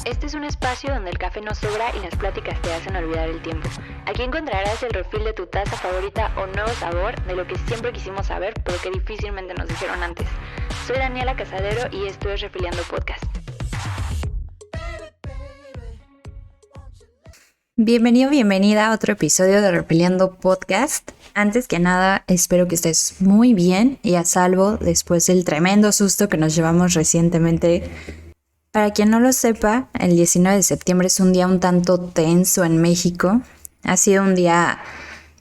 Este es un espacio donde el café no sobra y las pláticas te hacen olvidar el tiempo. Aquí encontrarás el refill de tu taza favorita o nuevo sabor de lo que siempre quisimos saber, pero que difícilmente nos dijeron antes. Soy Daniela Casadero y esto es Refiliando Podcast. Bienvenido, bienvenida a otro episodio de Refiliando Podcast. Antes que nada, espero que estés muy bien y a salvo después del tremendo susto que nos llevamos recientemente. Para quien no lo sepa, el 19 de septiembre es un día un tanto tenso en México. Ha sido un día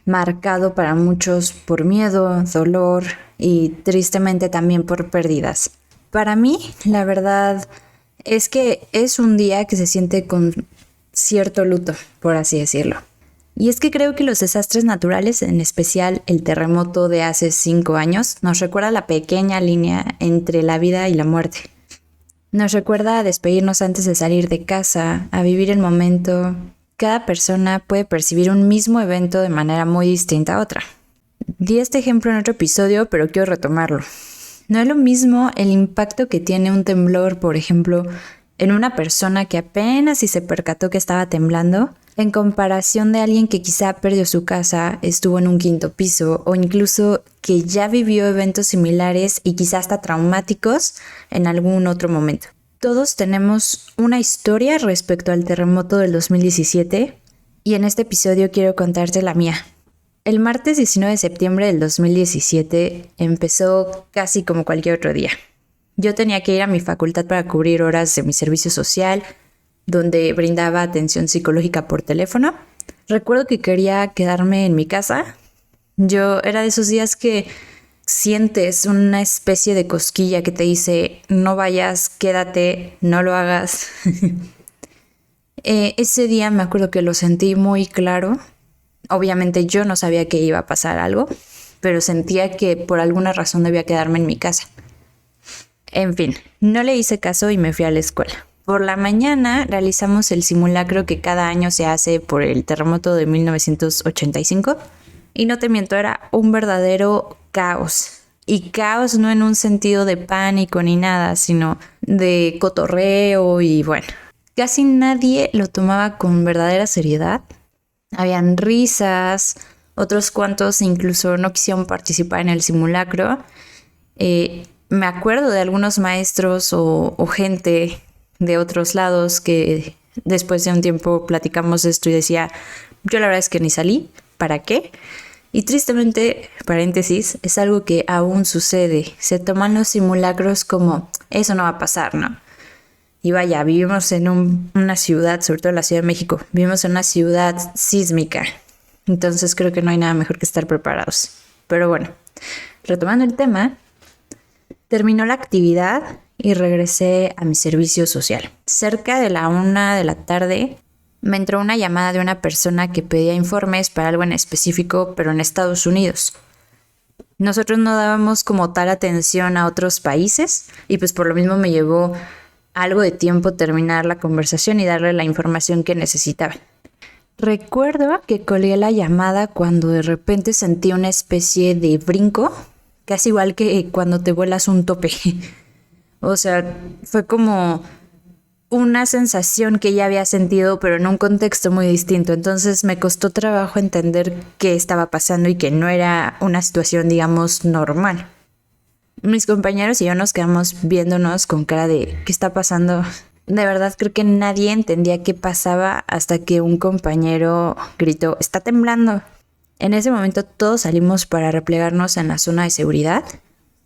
marcado para muchos por miedo, dolor y tristemente también por pérdidas. Para mí, la verdad es que es un día que se siente con cierto luto, por así decirlo. Y es que creo que los desastres naturales, en especial el terremoto de hace 5 años, nos recuerda la pequeña línea entre la vida y la muerte. Nos recuerda a despedirnos antes de salir de casa, a vivir el momento. Cada persona puede percibir un mismo evento de manera muy distinta a otra. Di este ejemplo en otro episodio, pero quiero retomarlo. No es lo mismo el impacto que tiene un temblor, por ejemplo, en una persona que apenas si se percató que estaba temblando, en comparación de alguien que quizá perdió su casa, estuvo en un 5º piso o incluso que ya vivió eventos similares y quizá hasta traumáticos en algún otro momento. Todos tenemos una historia respecto al terremoto del 2017 y en este episodio quiero contarte la mía. El martes 19 de septiembre del 2017 empezó casi como cualquier otro día. Yo tenía que ir a mi facultad para cubrir horas de mi servicio social, donde brindaba atención psicológica por teléfono. Recuerdo que quería quedarme en mi casa. Yo era de esos días que sientes una especie de cosquilla que te dice, no vayas, quédate, no lo hagas. Ese día me acuerdo que lo sentí muy claro. Obviamente yo no sabía que iba a pasar algo, pero sentía que por alguna razón debía quedarme en mi casa. En fin, no le hice caso y me fui a la escuela. Por la mañana realizamos el simulacro que cada año se hace por el terremoto de 1985. Y no te miento, era un verdadero caos. Y caos no en un sentido de pánico ni nada, sino de cotorreo y bueno. Casi nadie lo tomaba con verdadera seriedad. Habían risas, otros cuantos incluso no quisieron participar en el simulacro. Me acuerdo de algunos maestros o gente de otros lados que después de un tiempo platicamos esto y decía, yo la verdad es que ni salí, ¿para qué? Y tristemente, paréntesis, es algo que aún sucede. Se toman los simulacros como, eso no va a pasar, ¿no? Y vaya, vivimos en una ciudad, sobre todo en la Ciudad de México, vivimos en una ciudad sísmica. Entonces creo que no hay nada mejor que estar preparados. Pero bueno, retomando el tema, terminó la actividad y regresé a mi servicio social. Cerca de la 1 de la tarde me entró una llamada de una persona que pedía informes para algo en específico, pero en Estados Unidos. Nosotros no dábamos como tal atención a otros países y pues por lo mismo me llevó algo de tiempo terminar la conversación y darle la información que necesitaba. Recuerdo que colgué la llamada cuando de repente sentí una especie de brinco, casi igual que cuando te vuelas un tope. O sea, fue como una sensación que ya había sentido, pero en un contexto muy distinto. Entonces me costó trabajo entender qué estaba pasando y que no era una situación, digamos, normal. Mis compañeros y yo nos quedamos viéndonos con cara de ¿qué está pasando? De verdad creo que nadie entendía qué pasaba hasta que un compañero gritó, ¡está temblando! En ese momento todos salimos para replegarnos en la zona de seguridad.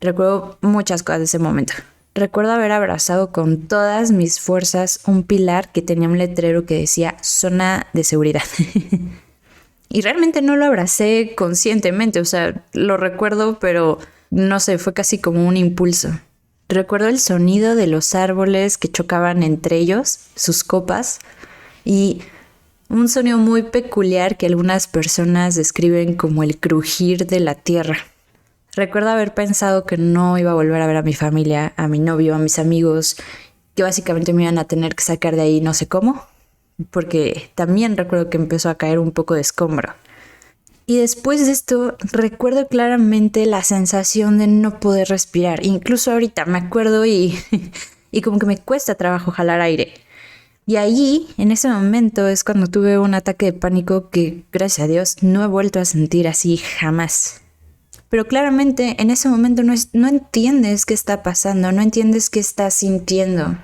Recuerdo muchas cosas de ese momento. Recuerdo haber abrazado con todas mis fuerzas un pilar que tenía un letrero que decía zona de seguridad. Y realmente no lo abracé conscientemente, o sea, lo recuerdo, pero no sé, fue casi como un impulso. Recuerdo el sonido de los árboles que chocaban entre ellos, sus copas, y un sonido muy peculiar que algunas personas describen como el crujir de la tierra. Recuerdo haber pensado que no iba a volver a ver a mi familia, a mi novio, a mis amigos, que básicamente me iban a tener que sacar de ahí no sé cómo, porque también recuerdo que empezó a caer un poco de escombro. Y después de esto recuerdo claramente la sensación de no poder respirar. Incluso ahorita me acuerdo y como que me cuesta trabajo jalar aire. Y allí, en ese momento, es cuando tuve un ataque de pánico que, gracias a Dios, no he vuelto a sentir así jamás. Pero claramente en ese momento no entiendes qué está pasando, no entiendes qué estás sintiendo.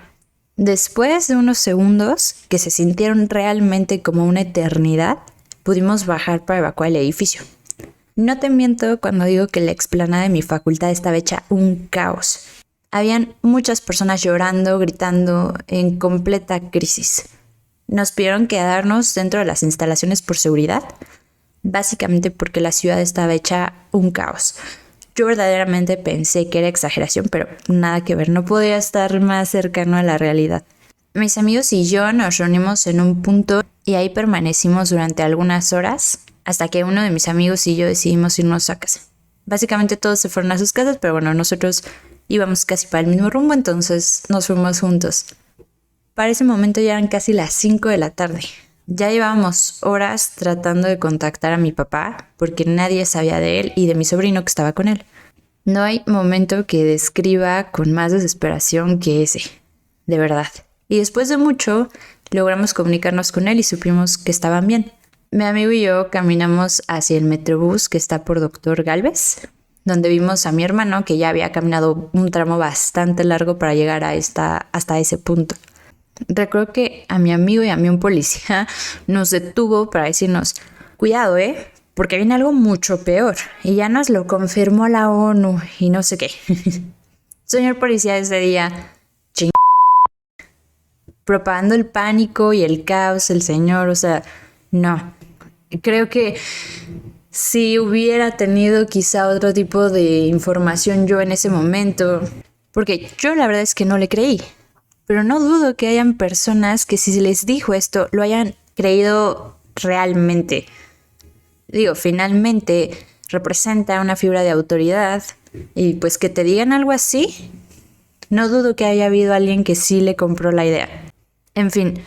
Después de unos segundos, que se sintieron realmente como una eternidad, pudimos bajar para evacuar el edificio. No te miento cuando digo que la explanada de mi facultad estaba hecha un caos. Habían muchas personas llorando, gritando, en completa crisis. Nos pidieron quedarnos dentro de las instalaciones por seguridad, básicamente porque la ciudad estaba hecha un caos. Yo verdaderamente pensé que era exageración, pero nada que ver, no podía estar más cercano a la realidad. Mis amigos y yo nos reunimos en un punto y ahí permanecimos durante algunas horas hasta que uno de mis amigos y yo decidimos irnos a casa. Básicamente todos se fueron a sus casas, pero bueno, nosotros íbamos casi para el mismo rumbo, entonces nos fuimos juntos. Para ese momento ya eran casi las 5 de la tarde. Ya llevábamos horas tratando de contactar a mi papá porque nadie sabía de él y de mi sobrino que estaba con él. No hay momento que describa con más desesperación que ese, de verdad. Y después de mucho logramos comunicarnos con él y supimos que estaban bien. Mi amigo y yo caminamos hacia el Metrobús que está por Doctor Gálvez, donde vimos a mi hermano que ya había caminado un tramo bastante largo para llegar hasta ese punto. Recuerdo que a mi amigo y a mí un policía nos detuvo para decirnos, cuidado, porque viene algo mucho peor. Y ya nos lo confirmó la ONU y no sé qué. Señor policía, ese día, propagando el pánico y el caos, el señor, o sea, no. Creo que si hubiera tenido quizá otro tipo de información yo en ese momento, porque yo la verdad es que no le creí. Pero no dudo que hayan personas que si se les dijo esto, lo hayan creído realmente. Digo, finalmente representa una figura de autoridad y pues que te digan algo así, no dudo que haya habido alguien que sí le compró la idea. En fin,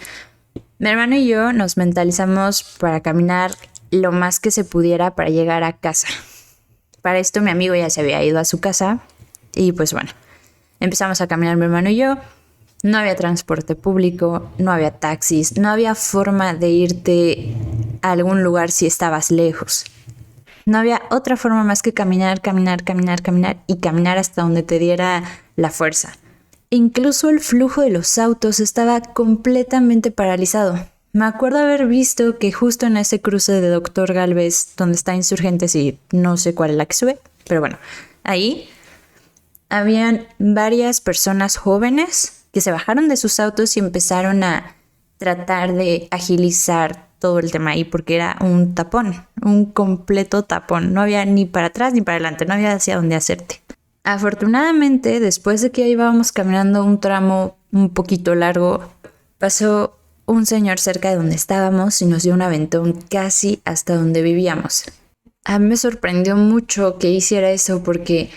mi hermano y yo nos mentalizamos para caminar lo más que se pudiera para llegar a casa. Para esto mi amigo ya se había ido a su casa y pues bueno, empezamos a caminar mi hermano y yo. No había transporte público, no había taxis, no había forma de irte a algún lugar si estabas lejos. No había otra forma más que caminar y caminar hasta donde te diera la fuerza. Incluso el flujo de los autos estaba completamente paralizado. Me acuerdo haber visto que justo en ese cruce de Doctor Gálvez, donde está Insurgentes y no sé cuál es la que sube, pero bueno, ahí habían varias personas jóvenes que se bajaron de sus autos y empezaron a tratar de agilizar todo el tema ahí porque era un tapón, un completo tapón. No había ni para atrás ni para adelante, no había hacia dónde hacerte. Afortunadamente, después de que íbamos caminando un tramo un poquito largo, pasó un señor cerca de donde estábamos y nos dio un aventón casi hasta donde vivíamos. A mí me sorprendió mucho que hiciera eso porque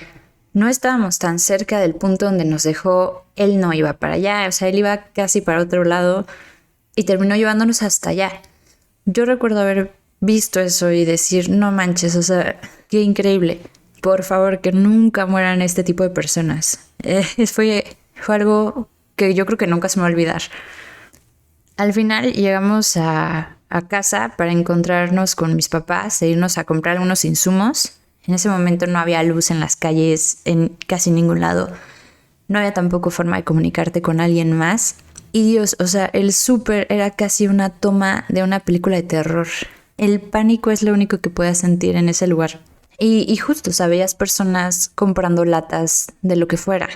no estábamos tan cerca del punto donde nos dejó. Él no iba para allá, o sea, él iba casi para otro lado y terminó llevándonos hasta allá. Yo recuerdo haber visto eso y decir, no manches, o sea, qué increíble. Por favor, que nunca mueran este tipo de personas. Fue algo que yo creo que nunca se me va a olvidar. Al final llegamos a casa para encontrarnos con mis papás e irnos a comprar algunos insumos. En ese momento no había luz en las calles, en casi ningún lado. No había tampoco forma de comunicarte con alguien más. Y Dios, o sea, el súper era casi una toma de una película de terror. El pánico es lo único que puedes sentir en ese lugar. Y justo, sabías personas comprando latas de lo que fuera.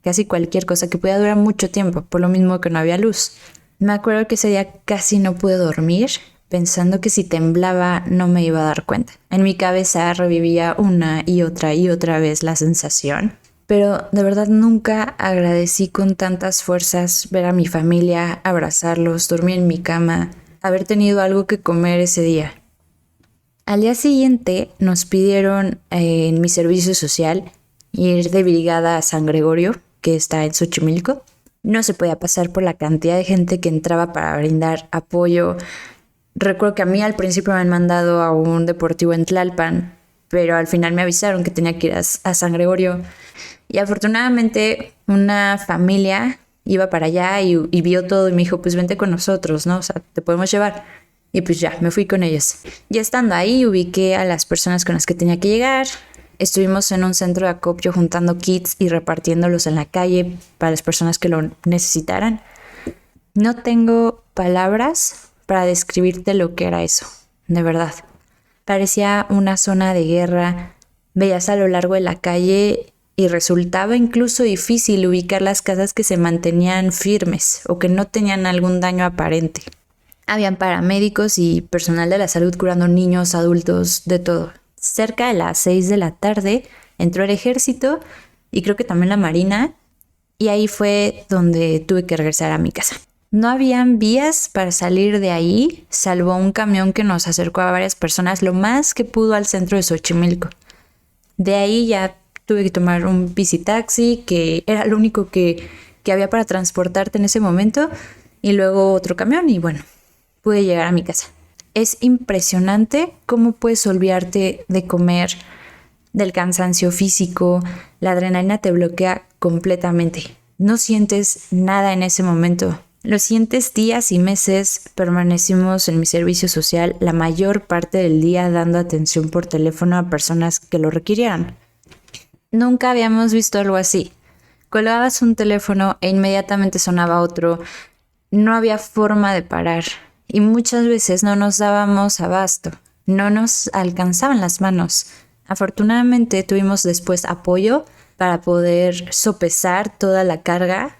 Casi cualquier cosa que pudiera durar mucho tiempo, por lo mismo que no había luz. Me acuerdo que ese día casi no pude dormir, pensando que si temblaba no me iba a dar cuenta. En mi cabeza revivía una y otra vez la sensación. Pero de verdad nunca agradecí con tantas fuerzas ver a mi familia, abrazarlos, dormir en mi cama, haber tenido algo que comer ese día. Al día siguiente nos pidieron en mi servicio social ir de brigada a San Gregorio, que está en Xochimilco. No se podía pasar por la cantidad de gente que entraba para brindar apoyo. Recuerdo que a mí al principio me han mandado a un deportivo en Tlalpan, pero al final me avisaron que tenía que ir a San Gregorio. Y afortunadamente una familia iba para allá y vio todo y me dijo, pues vente con nosotros, ¿no? O sea, te podemos llevar. Y pues ya, me fui con ellos. Ya estando ahí, ubiqué a las personas con las que tenía que llegar. Estuvimos en un centro de acopio juntando kits y repartiéndolos en la calle para las personas que lo necesitaran. No tengo palabras para describirte lo que era eso, de verdad. Parecía una zona de guerra. Veías a lo largo de la calle y resultaba incluso difícil ubicar las casas que se mantenían firmes o que no tenían algún daño aparente. Habían paramédicos y personal de la salud curando niños, adultos, de todo. Cerca de las 6 de la tarde entró el ejército y creo que también la marina, y ahí fue donde tuve que regresar a mi casa. No habían vías para salir de ahí, salvo un camión que nos acercó a varias personas lo más que pudo al centro de Xochimilco. De ahí ya tuve que tomar un bicitaxi, que era lo único que había para transportarte en ese momento, y luego otro camión y bueno, pude llegar a mi casa. Es impresionante cómo puedes olvidarte de comer, del cansancio físico, la adrenalina te bloquea completamente. No sientes nada en ese momento. Lo sientes días y meses. Permanecimos en mi servicio social la mayor parte del día dando atención por teléfono a personas que lo requirieran. Nunca habíamos visto algo así. Colgabas un teléfono e inmediatamente sonaba otro. No había forma de parar. Y muchas veces no nos dábamos abasto. No nos alcanzaban las manos. Afortunadamente tuvimos después apoyo para poder sopesar toda la carga.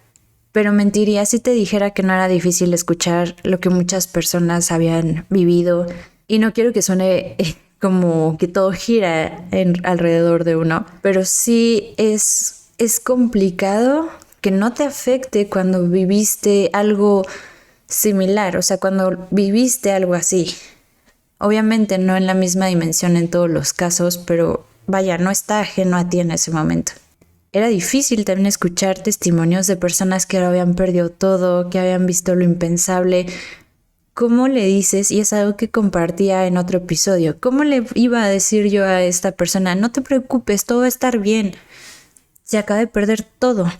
Pero mentiría si te dijera que no era difícil escuchar lo que muchas personas habían vivido. Y no quiero que suene como que todo gira alrededor de uno, pero sí es complicado que no te afecte cuando viviste algo similar, o sea, cuando viviste algo así. Obviamente no en la misma dimensión en todos los casos, pero vaya, no está ajeno a ti en ese momento. Era difícil también escuchar testimonios de personas que ahora habían perdido todo, que habían visto lo impensable. ¿Cómo le dices? Y es algo que compartía en otro episodio. ¿Cómo le iba a decir yo a esta persona? No te preocupes, todo va a estar bien. Se acaba de perder todo.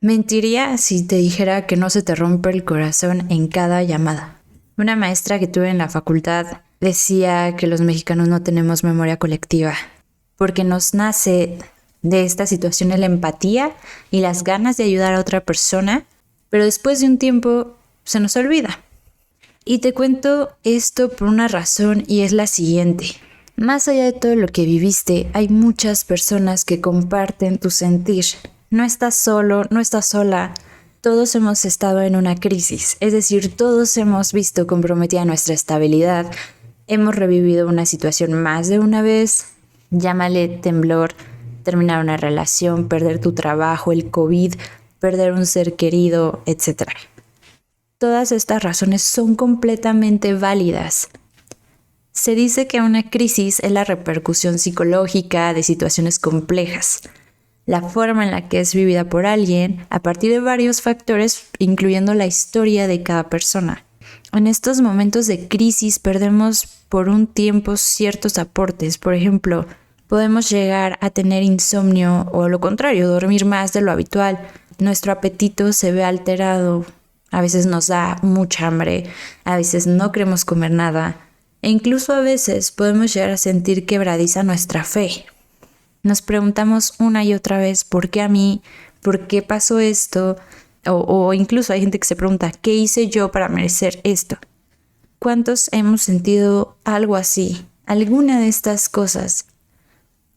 Mentiría si te dijera que no se te rompe el corazón en cada llamada. Una maestra que tuve en la facultad decía que los mexicanos no tenemos memoria colectiva, porque nos nace de esta situación la empatía y las ganas de ayudar a otra persona, pero después de un tiempo se nos olvida. Y te cuento esto por una razón y es la siguiente. Más allá de todo lo que viviste, hay muchas personas que comparten tu sentir. No estás solo, no estás sola. Todos hemos estado en una crisis, es decir, todos hemos visto comprometida nuestra estabilidad. Hemos revivido una situación más de una vez. Llámale temblor, terminar una relación, perder tu trabajo, el COVID, perder un ser querido, etc. Todas estas razones son completamente válidas. Se dice que una crisis es la repercusión psicológica de situaciones complejas, la forma en la que es vivida por alguien a partir de varios factores, incluyendo la historia de cada persona. En estos momentos de crisis perdemos por un tiempo ciertos aportes. Por ejemplo, podemos llegar a tener insomnio o lo contrario, dormir más de lo habitual. Nuestro apetito se ve alterado. A veces nos da mucha hambre, a veces no queremos comer nada. E incluso a veces podemos llegar a sentir quebradiza nuestra fe. Nos preguntamos una y otra vez, ¿por qué a mí? ¿Por qué pasó esto? O incluso hay gente que se pregunta, ¿qué hice yo para merecer esto? ¿Cuántos hemos sentido algo así? ¿Alguna de estas cosas?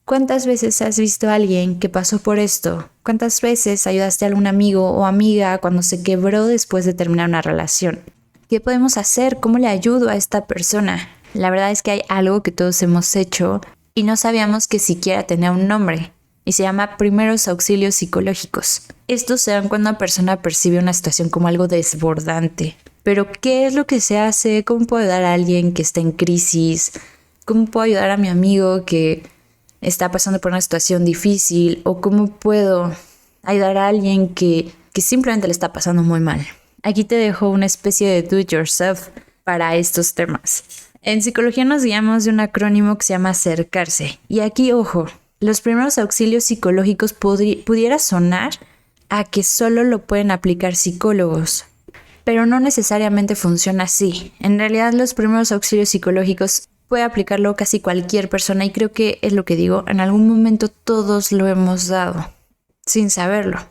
¿Cuántas veces has visto a alguien que pasó por esto? ¿Cuántas veces ayudaste a algún amigo o amiga cuando se quebró después de terminar una relación? ¿Qué podemos hacer? ¿Cómo le ayudo a esta persona? La verdad es que hay algo que todos hemos hecho y no sabíamos que siquiera tenía un nombre, y se llama primeros auxilios psicológicos. Estos se dan cuando una persona percibe una situación como algo desbordante. Pero, ¿qué es lo que se hace? ¿Cómo puedo ayudar a alguien que está en crisis? ¿Cómo puedo ayudar a mi amigo que está pasando por una situación difícil? ¿O cómo puedo ayudar a alguien que simplemente le está pasando muy mal? Aquí te dejo una especie de do it yourself para estos temas. En psicología nos guiamos de un acrónimo que se llama acercarse. Y aquí, ojo, los primeros auxilios psicológicos pudiera sonar a que solo lo pueden aplicar psicólogos, pero no necesariamente funciona así. En realidad, los primeros auxilios psicológicos puede aplicarlo casi cualquier persona y creo que es lo que digo, en algún momento todos lo hemos dado, sin saberlo.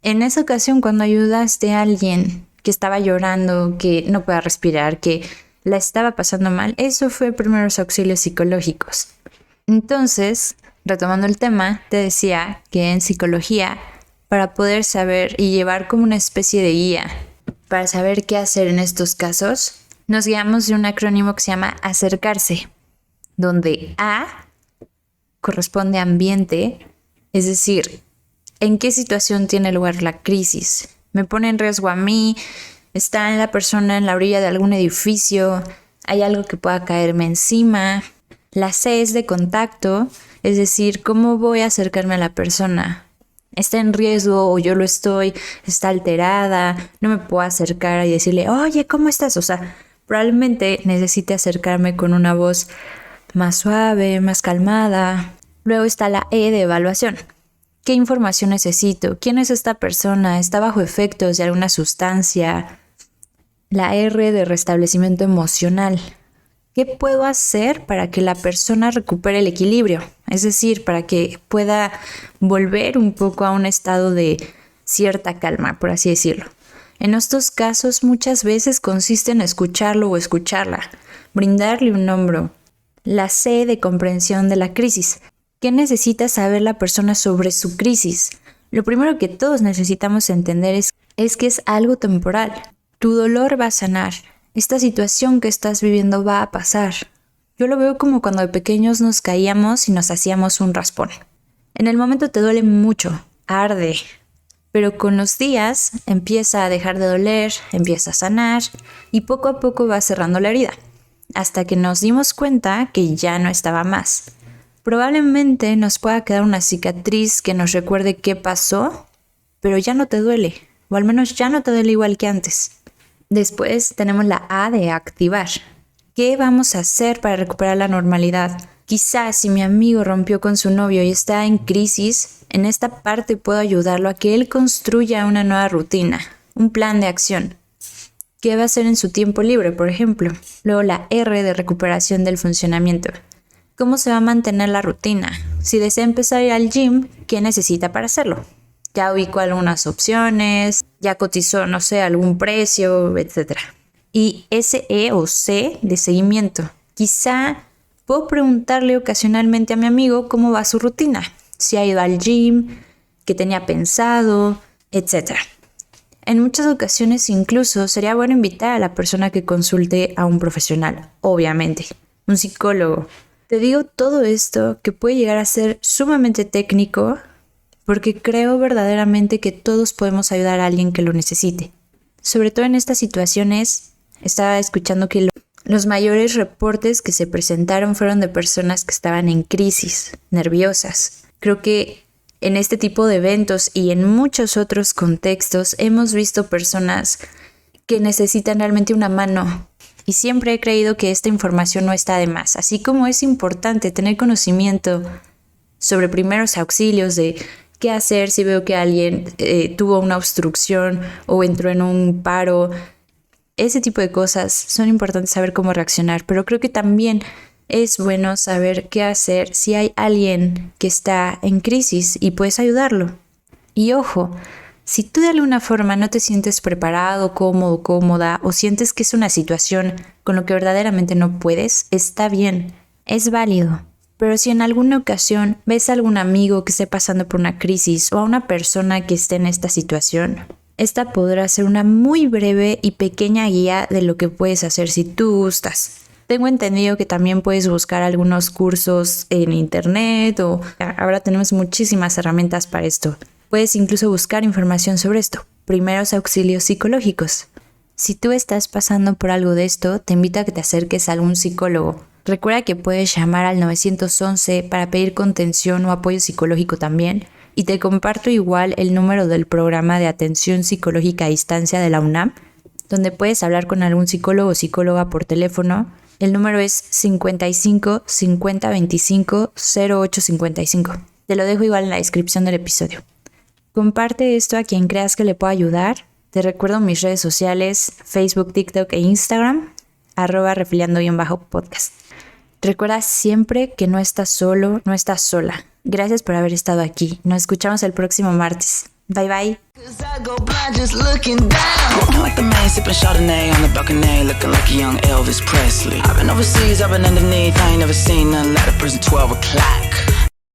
En esa ocasión, cuando ayudaste a alguien que estaba llorando, que no podía respirar, que la estaba pasando mal, eso fue primeros auxilios psicológicos. Entonces, retomando el tema, te decía que en psicología, para poder saber y llevar como una especie de guía para saber qué hacer en estos casos, nos guiamos de un acrónimo que se llama acercarse, donde A corresponde a ambiente, es decir, ¿en qué situación tiene lugar la crisis? ¿Me pone en riesgo a mí? ¿Está la persona en la orilla de algún edificio? ¿Hay algo que pueda caerme encima? La C es de contacto, es decir, ¿cómo voy a acercarme a la persona? ¿Está en riesgo o yo lo estoy? ¿Está alterada? No me puedo acercar y decirle, oye, ¿cómo estás? O sea, probablemente necesite acercarme con una voz más suave, más calmada. Luego está la E de evaluación. ¿Qué información necesito? ¿Quién es esta persona? ¿Está bajo efectos de alguna sustancia? La R de restablecimiento emocional. ¿Qué puedo hacer para que la persona recupere el equilibrio? Es decir, para que pueda volver un poco a un estado de cierta calma, por así decirlo. En estos casos muchas veces consiste en escucharlo o escucharla, brindarle un hombro. La C de comprensión de la crisis. ¿Qué necesita saber la persona sobre su crisis? Lo primero que todos necesitamos entender es que es algo temporal. Tu dolor va a sanar. Esta situación que estás viviendo va a pasar. Yo lo veo como cuando de pequeños nos caíamos y nos hacíamos un raspón. En el momento te duele mucho, arde, pero con los días empieza a dejar de doler, empieza a sanar y poco a poco va cerrando la herida, hasta que nos dimos cuenta que ya no estaba más. Probablemente nos pueda quedar una cicatriz que nos recuerde qué pasó, pero ya no te duele, o al menos ya no te duele igual que antes. Después tenemos la A de activar. ¿Qué vamos a hacer para recuperar la normalidad? Quizás si mi amigo rompió con su novio y está en crisis, en esta parte puedo ayudarlo a que él construya una nueva rutina, un plan de acción. ¿Qué va a hacer en su tiempo libre, por ejemplo? Luego la R de recuperación del funcionamiento. ¿Cómo se va a mantener la rutina? Si desea empezar a ir al gym, ¿qué necesita para hacerlo? Ya ubicó algunas opciones, ya cotizó, no sé, algún precio, etc. Y SE o C de seguimiento. Quizá puedo preguntarle ocasionalmente a mi amigo cómo va su rutina, si ha ido al gym, qué tenía pensado, etc. En muchas ocasiones incluso sería bueno invitar a la persona que consulte a un profesional, obviamente, un psicólogo. Te digo todo esto que puede llegar a ser sumamente técnico, porque creo verdaderamente que todos podemos ayudar a alguien que lo necesite. Sobre todo en estas situaciones, estaba escuchando que los mayores reportes que se presentaron fueron de personas que estaban en crisis, nerviosas. Creo que en este tipo de eventos y en muchos otros contextos hemos visto personas que necesitan realmente una mano. Y siempre he creído que esta información no está de más. Así como es importante tener conocimiento sobre primeros auxilios de qué hacer si veo que alguien tuvo una obstrucción o entró en un paro. Ese tipo de cosas son importantes saber cómo reaccionar, pero creo que también es bueno saber qué hacer si hay alguien que está en crisis y puedes ayudarlo. Y ojo, si tú de alguna forma no te sientes preparado, cómodo, cómoda o sientes que es una situación con lo que verdaderamente no puedes, está bien, es válido. Pero si en alguna ocasión ves a algún amigo que esté pasando por una crisis o a una persona que esté en esta situación, esta podrá ser una muy breve y pequeña guía de lo que puedes hacer si tú gustas. Tengo entendido que también puedes buscar algunos cursos en internet o ahora tenemos muchísimas herramientas para esto. Puedes incluso buscar información sobre esto, primeros auxilios psicológicos. Si tú estás pasando por algo de esto, te invito a que te acerques a algún psicólogo. Recuerda que puedes llamar al 911 para pedir contención o apoyo psicológico también. Y te comparto igual el número del programa de atención psicológica a distancia de la UNAM, donde puedes hablar con algún psicólogo o psicóloga por teléfono. El número es 55 50 25 08 55. Te lo dejo igual en la descripción del episodio. Comparte esto a quien creas que le pueda ayudar. Te recuerdo mis redes sociales, Facebook, TikTok e Instagram, @refiliando_podcast. Recuerda siempre que no estás solo, no estás sola. Gracias por haber estado aquí. Nos escuchamos el próximo martes. Bye bye. Looking like the man sipping Chardonnay on the balcony, looking like a young Elvis Presley. I've been overseas, I've been underneath, I ain't never seen nothing like a prison 12 o'clock.